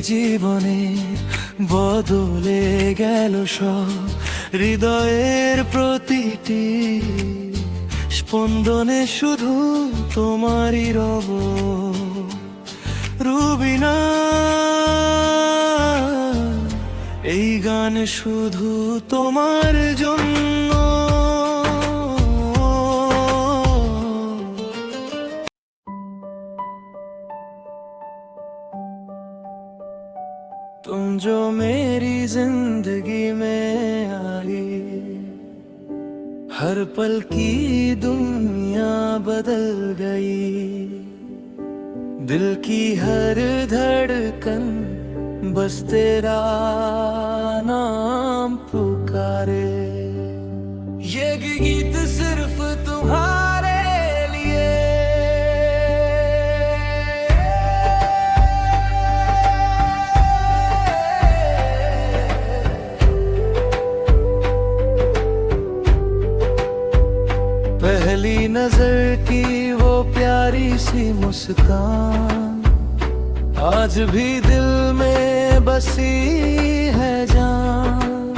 জীবনে বদলে গেল সব, হৃদয়ের প্রতিটি স্পন্দনে শুধু তোমারই রব। রুবিনা, এই গান শুধু তোমার জন্য। तुम जो मेरी जिंदगी में आई, हर पल की दुनिया बदल गई। दिल की हर धड़कन बस तेरा नाम पुकारे। ये गीत सिर्फ तुम्हारे लिए। पहली नजर की वो प्यारी सी मुस्कान आज भी दिल में बसी है जान।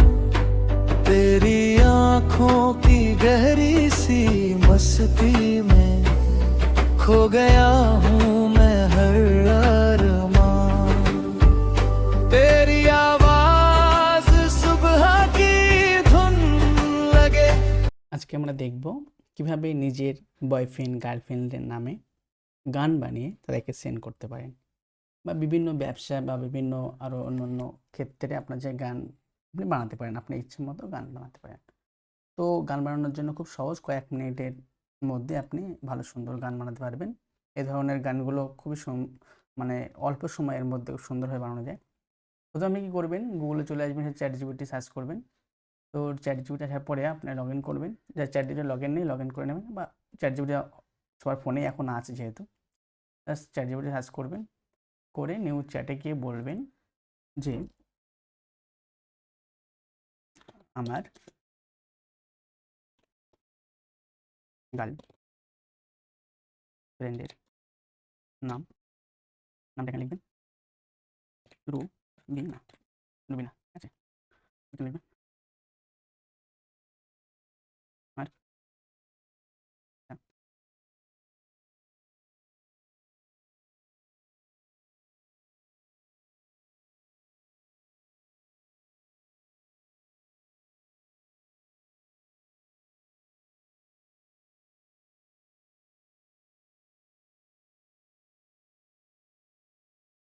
तेरी आंखों की गहरी सी मस्ती में खो गया हूँ मैं हर अरमान। तेरी आवाज सुबह की धुन लगे। আজকে আমরা দেখব কিভাবে নিজের বয়ফ্রেন্ড গার্লফ্রেন্ডের নামে গান বানিয়ে তাদেরকে সেন্ড করতে পারেন, বা বিভিন্ন ব্যবসা বা বিভিন্ন আরও অন্যান্য ক্ষেত্রে আপনার যে গান আপনি বানাতে পারেন, আপনার ইচ্ছে মতো গান বানাতে পারেন। তো গান বানানোর জন্য খুব সহজ, কয়েক মিনিটের মধ্যে আপনি ভালো সুন্দর গান বানাতে পারবেন। এই ধরনের গানগুলো খুবই মানে অল্প সময়ের মধ্যে সুন্দরভাবে বানানো যায়। প্রথমে আপনি কী করবেন, গুগলে চলে আসবেন, চ্যাট জিপিটি সার্চ করবেন। তো চ্যাট জিপিটি আসার পরে আপনি লগ ইন করবেন, যা চ্যাট জিপিটি লগ ইন নেই লগ ইন করে নেবেন, বা চ্যাট জিপিটি সবার ফোনেই এখন আছে যেহেতু, জাস্ট চ্যাট জিপিটি সার্চ করবেন, করে নিউ চ্যাটে গিয়ে বলবেন যে আমার গার্লফ্রেন্ডের নামটা এখানে লিখবেন রুবিনা, রুবিনা, ঠিক আছে, এটা লিখবেন। আর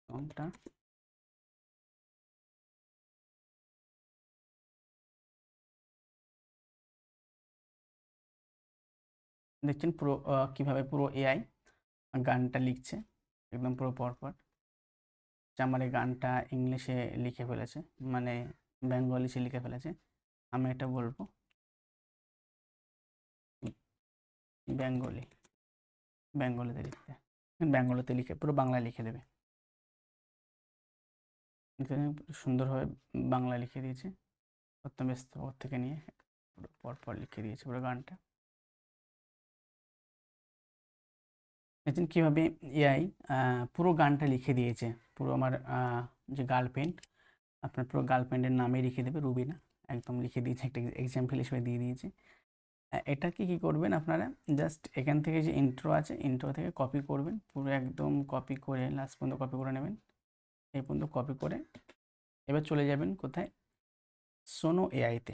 কোনটা দেখছেন পুরো কীভাবে পুরো এআই গানটা লিখছে, একদম পুরো পরপর। আমার এই গানটা ইংলিশে লিখে ফেলেছে, মানে বেঙ্গলিতে লিখে ফেলেছে। আমি এটা বলবো বেঙ্গলিতে লিখতে, বেঙ্গলিতে লিখে পুরো বাংলা লিখে দেবে। এখানে সুন্দরভাবে বাংলা লিখে দিয়েছে, প্রথমে ওর থেকে নিয়ে পুরো পরপর লিখে দিয়েছে পুরো গানটা। দেখছেন কীভাবে এআই পুরো গানটা লিখে দিয়েছে। পুরো আমার যে গার্লফ্রেন্ড, আপনার পুরো গার্লফ্রেন্ডের নামে লিখে দেবে, রুবিনা, একদম লিখে দিয়েছে, একটা এক্সাম্পল হিসেবে দিয়ে দিয়েছে। এটাকে কী করবেন আপনারা, জাস্ট এখান থেকে যে ইন্ট্রো আছে, ইন্ট্রো থেকে কপি করবেন, পুরো একদম কপি করে লাস্ট পর্যন্ত কপি করে নেবেন। এই পর্যন্ত কপি করে এবার চলে যাবেন কোথায়, সোনো এআইতে,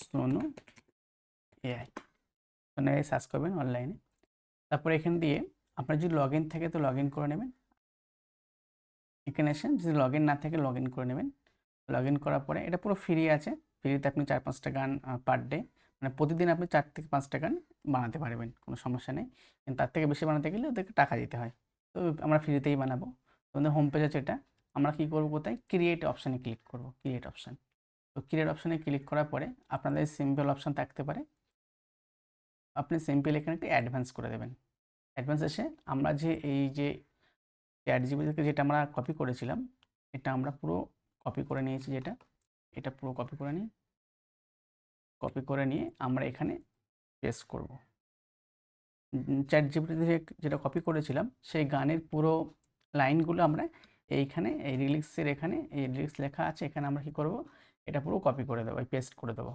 সোনো এআই সার্চ করবেন অনলাইনে। তারপর এখান দিয়ে আপনার যদি লগ ইন থাকে তো লগ ইন করে নেবেন, এখানে এসে যদি লগ ইন না থাকে লগ ইন করে নেবেন। লগ ইন করার পরে এটা পুরো ফ্রি আছে, ফ্রিতে আপনি 4-5টা গান পার ডে, মানে প্রতিদিন আপনি 4 থেকে 5টা গান বানাতে পারবেন, কোনো সমস্যা নেই। কিন্তু তার থেকে বেশি বানাতে গেলে ওদেরকে টাকা দিতে হয়, তো আমরা ফ্রিতেই বানাবো। আমাদের হোম পেজ আছে এটা, আমরা কী করবো, কোথায় ক্রিয়েট অপশানে ক্লিক করব, ক্রিয়েট অপশান। তো ক্রিয়েট অপশানে ক্লিক করার পরে আপনাদের সিম্পল অপশান থাকতে পারে, আপনি সিম্পল এখানে একটা অ্যাডভান্স করে দেবেন। অ্যাডভান্স এসে আমরা যে এই যে চ্যাট জিপিটি থেকে যেটা আমরা কপি করেছিলাম, এটা আমরা পুরো কপি করে নিয়েছি, এটা পুরো কপি করে নিয়ে আমরা এখানে পেস্ট করব। চ্যাট জিপিটি থেকে যেটা কপি করেছিলাম সেই গানের পুরো লাইনগুলো আমরা এইখানে এই রিলিক্সের এখানে এই রিলিক্স লেখা আছে, এখানে আমরা কি করব, এটা পুরো কপি করে দেবো, পেস্ট করে দেবো।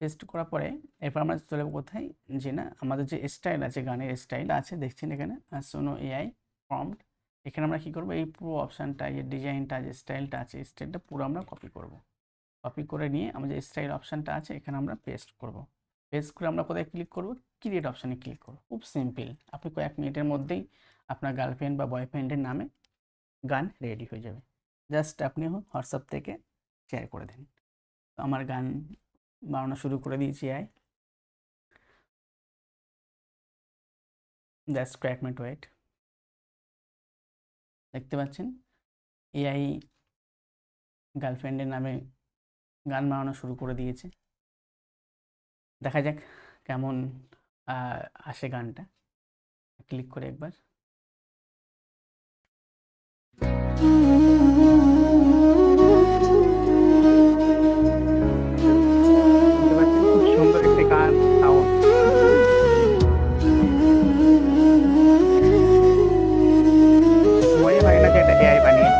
পেস্ট করার পরে এরপর আমরা চলে যাবো কোথায়, যে না আমাদের যে স্টাইল আছে, গানের স্টাইল আছে দেখছেন এখানে সোনো এআই প্রম্পট, এখানে আমরা কি করব, এই পুরো অপশানটা, যে ডিজাইনটা, যে স্টাইলটা আছে, স্টাইলটা পুরো আমরা কপি করব। কপি করে নিয়ে আমাদের স্টাইল অপশানটা আছে এখানে আমরা পেস্ট করব। পেস্ট করে আমরা কোথায় ক্লিক করব, ক্রিয়েট অপশানে ক্লিক করব। খুব সিম্পল, আপনি কয়েক মিনিটের মধ্যেই আপনার গার্লফ্রেন্ড বা বয়ফ্রেন্ডের নামে গান রেডি হয়ে যাবে। জাস্ট আপনি হোয়াটসঅ্যাপ থেকে শেয়ার করে দেন। তো আমার গান বানানো শুরু করে দিয়েছি জাস্ট কয়েক মিনিট ওয়েট। দেখতে পাচ্ছেন এআই গার্লফ্রেন্ডের নামে গান বানানো শুরু করে দিয়েছে। দেখা যাক কেমন আসে গানটা। ক্লিক করে একবার খুব সুন্দর একটি গান সাউন্ড। মনে হয় না যে এটা এআই বানিয়ে।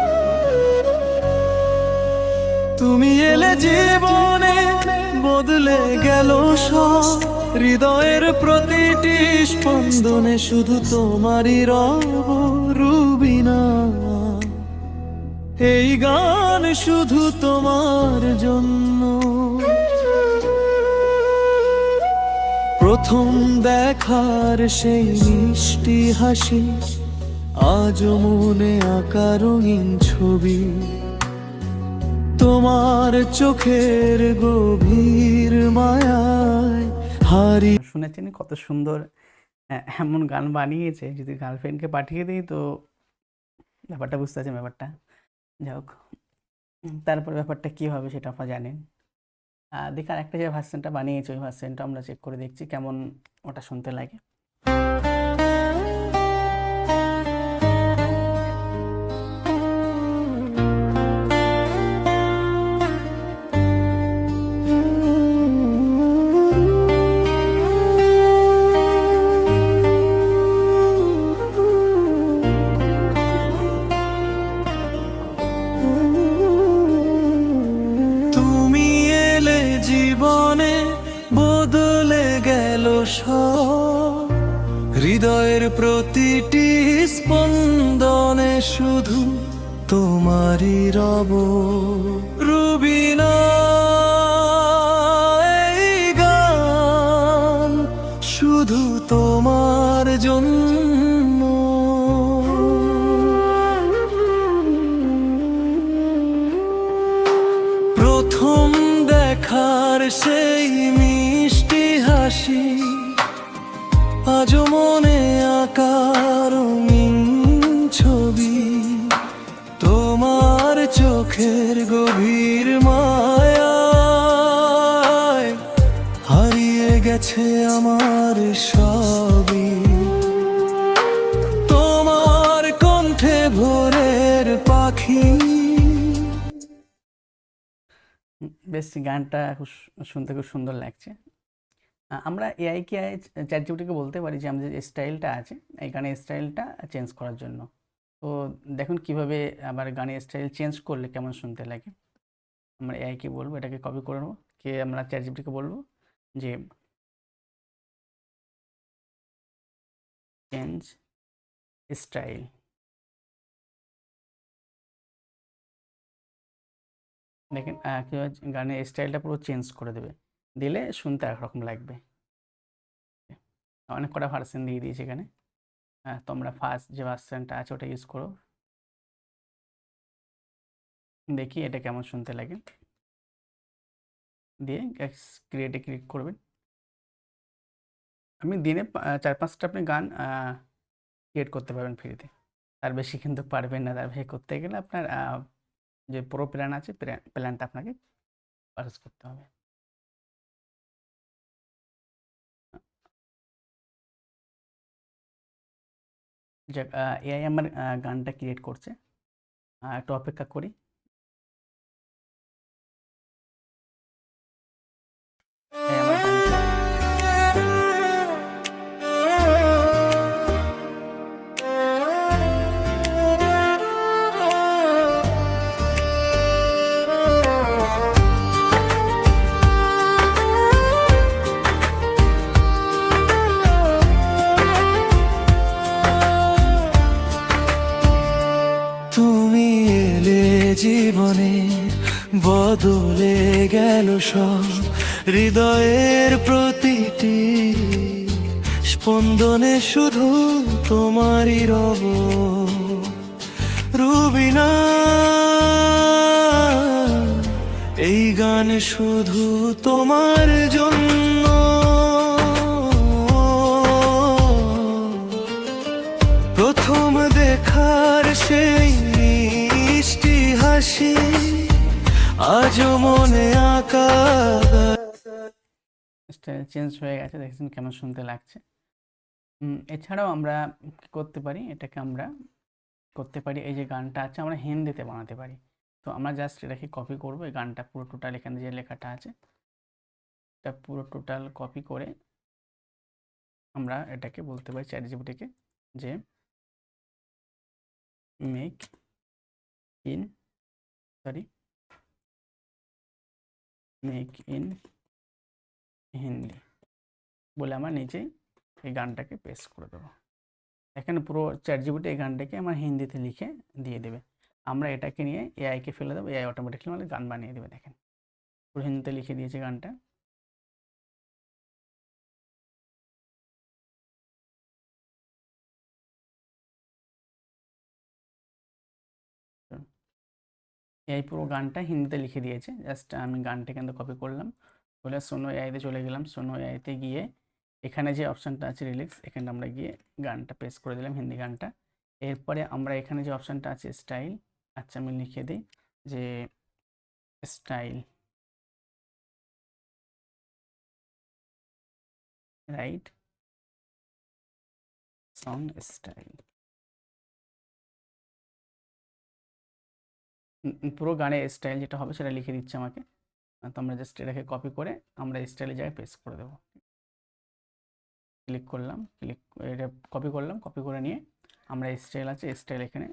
তুমি এলে জীবনে বদলে গেল সব, হৃদয়ের প্রতিটি স্পন্দনে শুধু তোমারই রব রুবিনা। এই গান শুধু তোমার জন্য। প্রথম দেখার সেই মিষ্টি হাসি, আজও মনে আঁকা রঙিন ছবি, তোমার চোখের গভীর মায়ায় হারি। শুনেছেন কত সুন্দর এমন গান বানিয়েছে, যদি গার্লফ্রেন্ডকে পাঠিয়ে দিই তো ব্যাপারটা বুঝতে পারছেন ব্যাপারটা। যাই হোক, তারপর ব্যাপারটা কী হবে সেটা আপনারা জানেন। দেখি আরেকটা যে ভার্সনটা বানিয়েছে ওই ভার্সনটা আমরা চেক করে দেখছি কেমন ওটা শুনতে লাগে। জীবনে বদলে গেল সব, হৃদয়ের প্রতিটি স্পন্দনে শুধু তোমারই রব রুবিনা। এই গান শুধু তোমার জন্য। প্রথম দেখার সেই মিষ্টি হাসি, আজও মনে আঁকা রঙিন ছবি, তোমার চোখের গভীর মায়ায় হারিয়ে গেছে আমার সবই। তোমার কণ্ঠে ভোরের পাখি। বেশ গানটা শুনতে খুব সুন্দর লাগছে। আমরা এআইকে চ্যাট জিপিটিকে বলতে পারি যে আমাদের যে স্টাইলটা আছে এই গানের স্টাইলটা চেঞ্জ করার জন্য। তো দেখুন কিভাবে আবার গানের স্টাইল চেঞ্জ করলে কেমন শুনতে লাগে। আমরা এআইকে বলবো, এটাকে কপি করে নেবো, কে আমরা চ্যাট জিপিটিকে বলবো যে চেঞ্জ স্টাইল। দেখেন কীভাবে গানের স্টাইলটা পুরো চেঞ্জ করে দেবে, দিলে শুনতে একরকম লাগবে। অনেক কটা ভার্সন দিয়ে দিয়েছি এখানে। তোমরা ফার্স্ট যে ভার্সনটা আছে ওটা ইউজ করো, দেখি এটা কেমন শুনতে লাগে। দিয়ে ক্রিয়েটে ক্লিক করবেন। আপনি দিনে 4-5টা আপনি গান ক্রিয়েট করতে পারবেন ফ্রিতে, তার বেশি কিন্তু পারবেন না। তার বেশি করতে গেলে আপনার যে প্রো প্ল্যান আছে প্ল্যানটা আপনাকে পারচেজ করতে হবে। যাক, এআই আমার গানটা ক্রিয়েট করছে, একটু অপেক্ষা করি। AI আমার গান বদলে গেল সব, হৃদয়ের প্রতিটি স্পন্দনে শুধু তোমারই রব। রুবিনা, এই গান শুধু তোমার জন্য। প্রথম দেখার সেই মিষ্টি হাসি আজও মনে আঁকা। স্টাইল চেঞ্জ হয়ে গেছে, দেখছেন কেমন শুনতে লাগছে। এছাড়াও আমরা কি করতে পারি, এটাকে আমরা করতে পারি, এই যে গানটা আছে আমরা হিন্দিতে বানাতে পারি। তো আমরা জাস্ট এটাকে কপি করব, এই গানটা পুরো টোটাল এখানে যে লেখাটা আছে এটা পুরো টোটাল কপি করে আমরা এটাকে বলতে পারি চ্যাটজিপিটিকে যে মেক ইন হিন্দি বলে আমরা নিচেই এই গানটাকে পেস্ট করে দেবো। এখানে পুরো চ্যাটজিপিটি এই গানটাকে আমার হিন্দিতে লিখে দিয়ে দেবে। আমরা এটাকে নিয়ে এআইকে ফেলে দেবো, এআই অটোমেটিকলি আমাদের গান বানিয়ে দেবে। দেখেন পুরো হিন্দিতে লিখে দিয়েছে গানটা। এআই পুরো গানটা হিন্দিতে লিখে দিয়েছে। জাস্ট আমি গানটা কিন্তু কপি করলাম, বলে সোনো এআইতে চলে গেলাম। সোনো এআইতে গিয়ে এখানে যে অপশানটা আছে রিলিক্স, এখানে আমরা গিয়ে গানটা পেস্ট করে দিলাম, হিন্দি গানটা। এরপরে আমরা এখানে যে অপশানটা আছে স্টাইল, আচ্ছা আমি লিখে দিই যে স্টাইল রাইট সং স্টাইল। পুরো গানের স্টাইল যেটা হবে সেটা লিখে দিচ্ছে আমাকে। তো আমরা জাস্ট এটাকে কপি করে আমরা স্টাইলের জায়গায় পেস্ট করে দেবো। ক্লিক করলাম, এটা কপি করলাম, কপি করে নিয়ে আমরা স্টাইল আছে স্টাইল এখানে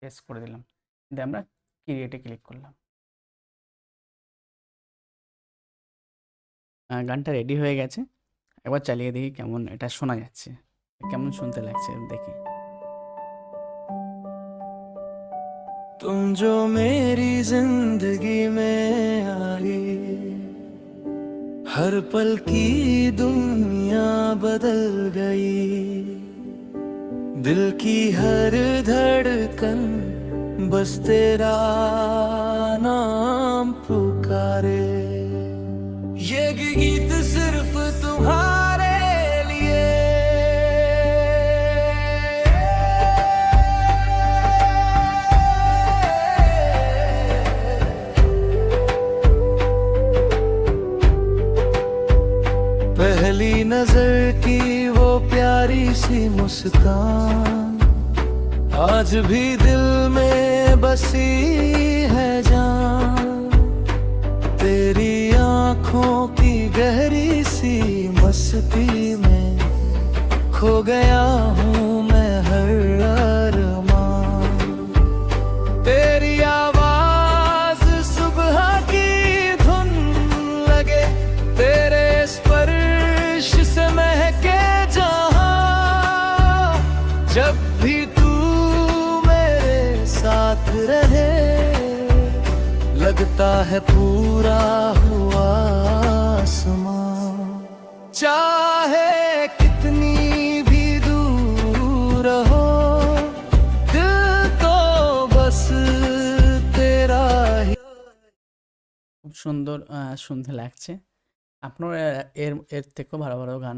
পেস্ট করে দিলাম, দিয়ে আমরা ক্রিয়েটে ক্লিক করলাম। গানটা রেডি হয়ে গেছে, একবার চালিয়ে দেখি কেমন এটা শোনা যাচ্ছে, কেমন শুনতে লাগছে দেখি। तुम जो मेरी जिंदगी में आई, हर पल की दुनिया बदल गई। दिल की हर धड़कन बस तेरा नाम पुकारे। ये गीत सिर्फ तुम्हारे लिए। पहली नजर की वो प्यारी सी मुस्कान आज भी दिल में बसी है जान। तेरी आंखों की गहरी सी मस्ती में खो गया हूँ मैं हर अरमान। तेरी आवाज सुबह की धुन लगे, तेरे स्पर्श से महके जहां। जब भी तू मेरे साथ रहे लगता है पूरा हुआ आसमां। चाहे कितनी भी दूर हो दिल तो बस तेरा ही। খুব সুন্দর শুনতে লাগছে। আপনারা এর এর থেকেও ভালো ভালো গান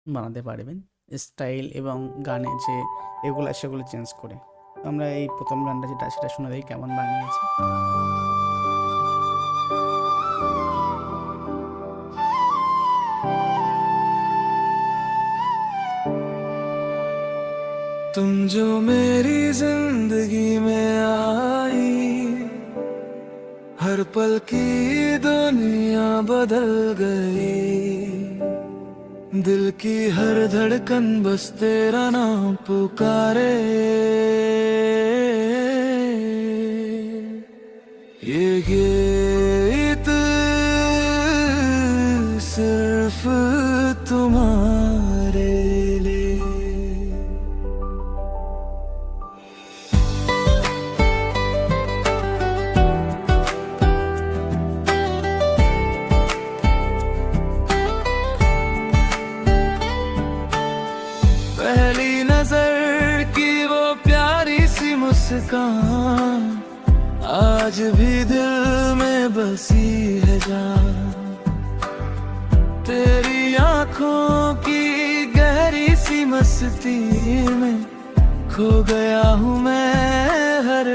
বানাতে পারবেন, স্টাইল এবং গানে যে এগুলো সেগুলো চেঞ্জ করে। তো আমরা এই প্রথম গানটা যেটা সেটা শুনে দেখি কেমন বানিয়েছে। तुम जो मेरी जिंदगी में आई, हर पल की दुनिया बदल गई। दिल की हर धड़कन बस तेरा नाम पुकारे। ये गीत सिर्फ तुम्हारे लिए। मुस्कान आज भी दिल में बसी है जान। तेरी आंखों की गहरी सी मस्ती में खो गया हूँ मैं हर